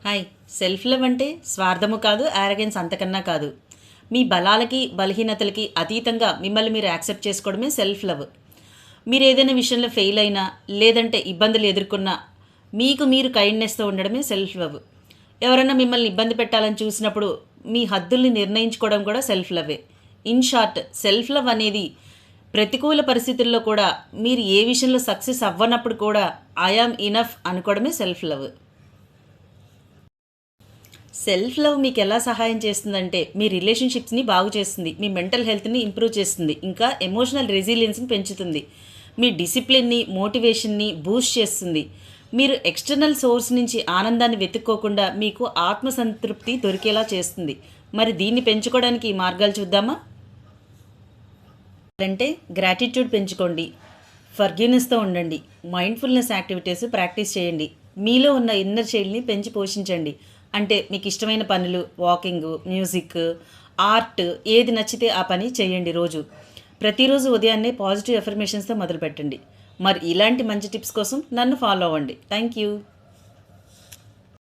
Hi. Self love అంటే స్వార్థము కాదు, యారగెన్స్ అంతకన్నా కాదు. మీ బలాలకి, బలహీనతలకి అతీతంగా మిమ్మల్ని మీరు యాక్సెప్ట్ చేసుకోవడమే సెల్ఫ్ లవ్. మీరు ఏదైనా విషయంలో ఫెయిల్ అయినా, లేదంటే ఇబ్బందులు ఎదుర్కొన్నా, మీకు మీరు కైండ్నెస్తో ఉండడమే సెల్ఫ్ లవ్. ఎవరైనా మిమ్మల్ని ఇబ్బంది పెట్టాలని చూసినప్పుడు మీ హద్దుల్ని నిర్ణయించుకోవడం కూడా సెల్ఫ్ లవ్వే. ఇన్ షార్ట్, సెల్ఫ్ లవ్ అనేది ప్రతికూల పరిస్థితుల్లో కూడా మీరు ఏ విషయంలో సక్సెస్ అవ్వనప్పుడు కూడా ఐ యామ్ ఇనఫ్ అనుకోవడమే సెల్ఫ్ లవ్. సెల్ఫ్ లవ్ మీకు ఎలా సహాయం చేస్తుందంటే మీ రిలేషన్షిప్స్ని బాగు చేస్తుంది, మీ మెంటల్ హెల్త్ని ఇంప్రూవ్ చేస్తుంది, ఇంకా ఎమోషనల్ రెసిలియన్స్ని పెంచుతుంది, మీ డిసిప్లిన్ని, మోటివేషన్ని బూస్ట్ చేస్తుంది. మీరు ఎక్స్టర్నల్ సోర్స్ నుంచి ఆనందాన్ని వెతుక్కోకుండా మీకు ఆత్మసంతృప్తి దొరికేలా చేస్తుంది. మరి దీన్ని పెంచుకోవడానికి ఈ మార్గాలు చూద్దామా? అంటే గ్రాటిట్యూడ్ పెంచుకోండి, ఫర్గివ్నెస్తో ఉండండి, మైండ్ఫుల్నెస్ యాక్టివిటీస్ ప్రాక్టీస్ చేయండి, మీలో ఉన్న ఇన్నర్ చైల్డ్ని పెంచి పోషించండి. అంటే మీకు ఇష్టమైన పనులు, వాకింగ్, మ్యూజిక్, ఆర్ట్ ఏది నచ్చితే ఆ పని చేయండి. ప్రతిరోజు ఉదయాన్నే పాజిటివ్ ఎఫర్మేషన్స్తో మొదలుపెట్టండి. మరి ఇలాంటి మంచి టిప్స్ కోసం నన్ను ఫాలో అవ్వండి. Thank you.